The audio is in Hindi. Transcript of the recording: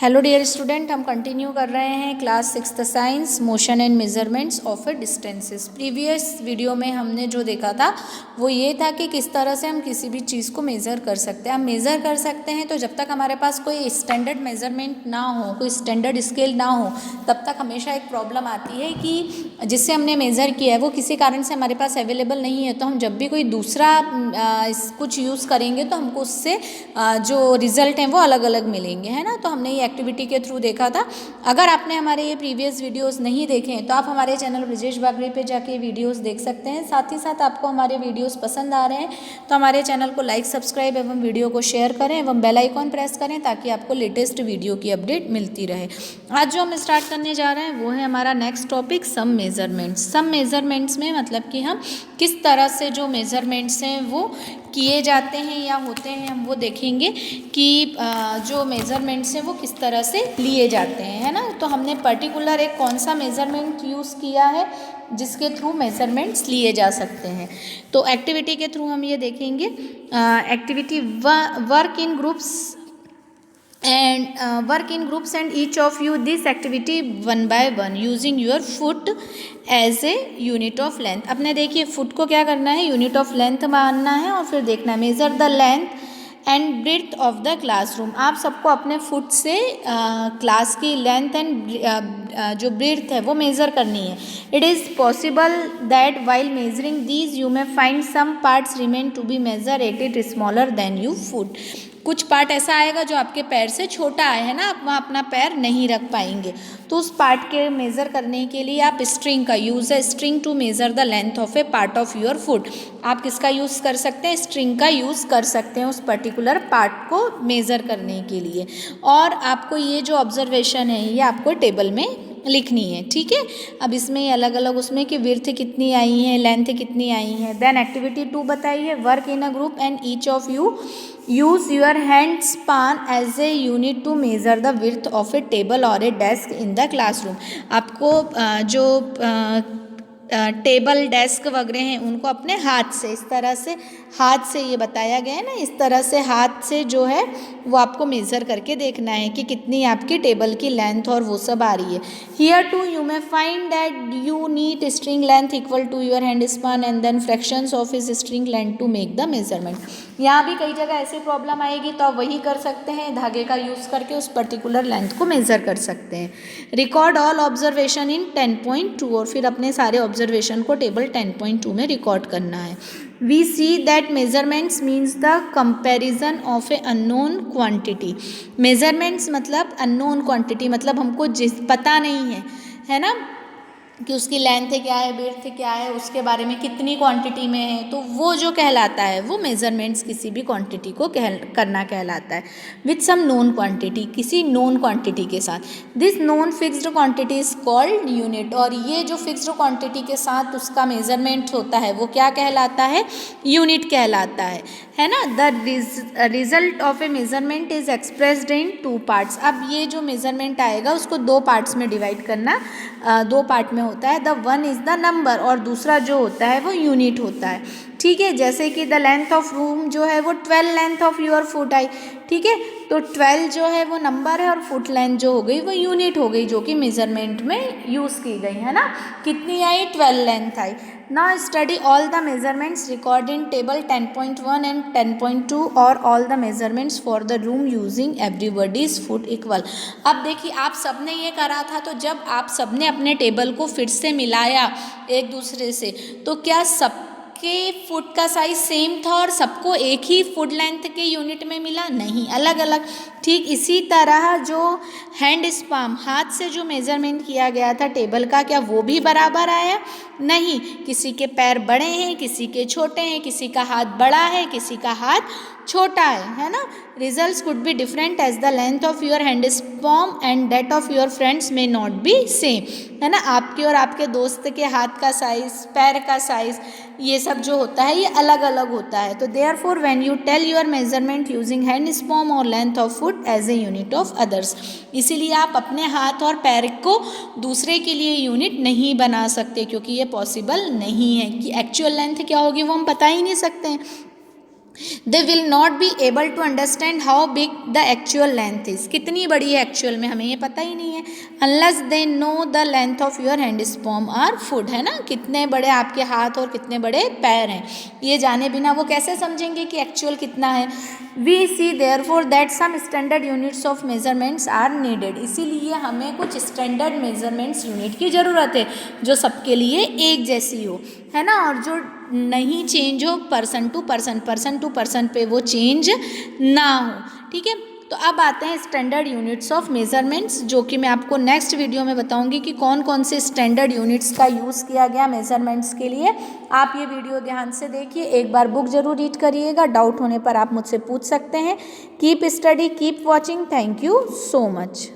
हेलो डियर स्टूडेंट, हम कंटिन्यू कर रहे हैं class 6th science motion and measurements of A distances. Previous video में हमने जो देखा था वो ये था कि किस तरह से हम किसी भी चीज़ को मेज़र कर सकते हैं। हम मेज़र कर सकते हैं तो जब तक हमारे पास कोई स्टैंडर्ड मेज़रमेंट ना हो, कोई स्टैंडर्ड स्केल ना हो, तब तक हमेशा एक प्रॉब्लम आती है कि जिससे हमने मेज़र किया है वो किसी कारण से हमारे पास अवेलेबल नहीं है। तो हम जब भी कोई दूसरा कुछ यूज़ करेंगे तो हमको उससे जो रिज़ल्ट हैं वो अलग अलग मिलेंगे, है ना। तो हमने ये एक्टिविटी के थ्रू देखा था। अगर आपने हमारे ये प्रीवियस वीडियोस नहीं देखे हैं तो आप हमारे चैनल ब्रजेश बागड़ी पे जाके वीडियोस देख सकते हैं। साथ ही साथ आपको हमारे वीडियोस पसंद आ रहे हैं तो हमारे चैनल को लाइक, सब्सक्राइब एवं वीडियो को शेयर करें एवं बेल आइकॉन प्रेस करें ताकि आपको लेटेस्ट वीडियो की अपडेट मिलती रहे। आज जो हम स्टार्ट करने जा रहे हैं वो है हमारा नेक्स्ट टॉपिक, सम मेज़रमेंट्स। सम मेज़रमेंट्स में मतलब कि हम किस तरह से जो मेज़रमेंट्स हैं वो किए जाते हैं या होते हैं, हम वो देखेंगे कि जो मेज़रमेंट्स हैं वो किस तरह से लिए जाते हैं, है ना। तो हमने पर्टिकुलर एक कौन सा मेज़रमेंट यूज़ किया है जिसके थ्रू मेज़रमेंट्स लिए जा सकते हैं। तो एक्टिविटी के थ्रू हम ये देखेंगे। Activity work in groups and each of you this activity one by one using your foot as a unit of length। अपने देखिए फुट को क्या करना है, यूनिट ऑफ लेंथ मानना है और फिर देखना है measure the length and breadth of the classroom. आप सबको अपने फुट से क्लास की लेंथ एंड जो ब्रेड्थ है वो मेज़र करनी है। It is possible that while measuring these you may find some parts remain to be measure it smaller than you foot. कुछ पार्ट ऐसा आएगा जो आपके पैर से छोटा है ना, आप वहाँ अपना पैर नहीं रख पाएंगे। तो उस पार्ट के मेज़र करने के लिए आप स्ट्रिंग का यूज़ है, string to measure the length of a part of your foot. आप किसका यूज़ कर सकते हैं, स्ट्रिंग का यूज़ कर सकते हैं उस पर्टिकुलर पार्ट को मेज़र करने के लिए। और आपको ये जो ऑब्जर्वेशन है ये आपको टेबल में लिखनी है, ठीक है। अब इसमें अलग अलग उसमें कि विड्थ कितनी आई है, लेंथ कितनी आई है। देन एक्टिविटी 2 बताइए, work in a group and each of you use your hand span as a unit to measure the width of a table और a desk in the classroom. आपको जो टेबल, डेस्क वगैरह हैं उनको अपने हाथ से इस तरह से, हाथ से ये बताया गया है ना, इस तरह से हाथ से जो है वो आपको मेज़र करके देखना है कि कितनी आपकी टेबल की लेंथ और वो सब आ रही है। Here too you may find that you need string length equal to your hand span and then fractions of his string length to make the measurement. यहाँ भी कई जगह ऐसी प्रॉब्लम आएगी तो आप वही कर सकते हैं, धागे का यूज़ करके उस पर्टिकुलर लेंथ को मेज़र कर सकते हैं। रिकॉर्ड ऑल ऑब्जर्वेशन इन 10.2 और फिर अपने सारे ऑब्जर्वेशन को टेबल 10.2 में रिकॉर्ड करना है। We see that measurements means the comparison of a unknown quantity. Measurements मतलब अननोन क्वांटिटी, मतलब हमको पता नहीं है ना, कि उसकी लेंथ क्या है, विड्थ क्या है, उसके बारे में कितनी क्वांटिटी में है, तो वो जो कहलाता है वो मेजरमेंट्स किसी भी क्वांटिटी को करना कहलाता है। विथ सम नोन क्वांटिटी, किसी नोन क्वांटिटी के साथ। This known fixed quantity is called unit. और ये जो फिक्स्ड क्वांटिटी के साथ उसका मेजरमेंट होता है वो क्या कहलाता है, यूनिट कहलाता है ना। The result of A measurement is expressed in 2 parts. अब ये जो मेजरमेंट आएगा उसको 2 पार्ट्स में डिवाइड करना, 2 पार्ट में होता है। The one is the number और दूसरा जो होता है वो यूनिट होता है, ठीक है। जैसे कि द लेंथ ऑफ रूम जो है वो 12 length of your foot I, ठीक है। तो 12 जो है वो नंबर है और फुट लेंथ जो हो गई वो यूनिट हो गई जो कि मेजरमेंट में यूज़ की गई, है ना। कितनी आई, 12 length I. Now study all the measurements record in table 10.1 and 10.2 और all the measurements for the room using everybody's foot equal. अब देखिए आप सबने ये करा था, तो जब आप सबने अपने टेबल को फिर से मिलाया एक दूसरे से तो क्या सबके फुट का साइज सेम था और सबको एक ही फुट लेंथ के यूनिट में मिला? नहीं, अलग अलग। ठीक इसी तरह जो हैंड स्पाम, हाथ से जो मेजरमेंट किया गया था टेबल का, क्या वो भी बराबर आया? नहीं, किसी के पैर बड़े हैं, किसी के छोटे हैं, किसी का हाथ बड़ा है, किसी का हाथ छोटा है ना। Results could be different as the length of your hand span and that of your friends may not be same, है ना। आपके और आपके दोस्त के हाथ का साइज, पैर का साइज, ये सब जो होता है ये अलग अलग होता है। तो therefore when you tell your measurement using hand span और length of foot as a unit of others, इसीलिए आप अपने हाथ और पैर को दूसरे के लिए यूनिट नहीं बना सकते क्योंकि ये पॉसिबल नहीं है कि एक्चुअल लेंथ क्या होगी वो हम बता ही नहीं सकते हैं। They will not be able to understand how big the actual length is, कितनी बड़ी है एक्चुअल में हमें ये पता ही नहीं है, unless they know the length of your hand span और फुट, है ना, कितने बड़े आपके हाथ और कितने बड़े पैर हैं, ये जाने बिना वो कैसे समझेंगे कि एक्चुअल कितना है। We see therefore that some standard units of measurements are needed, इसीलिए हमें कुछ स्टैंडर्ड मेजरमेंट्स यूनिट की ज़रूरत है जो सबके लिए एक जैसी हो, है ना, और जो नहीं चेंज हो पर्सन टू पर्सन पे वो चेंज ना हो, ठीक है। तो अब आते हैं स्टैंडर्ड यूनिट्स ऑफ मेजरमेंट्स, जो कि मैं आपको नेक्स्ट वीडियो में बताऊंगी कि कौन कौन से स्टैंडर्ड यूनिट्स का यूज़ किया गया मेजरमेंट्स के लिए। आप ये वीडियो ध्यान से देखिए, एक बार बुक जरूर रीड करिएगा, डाउट होने पर आप मुझसे पूछ सकते हैं। Keep study, keep watching, thank you so much.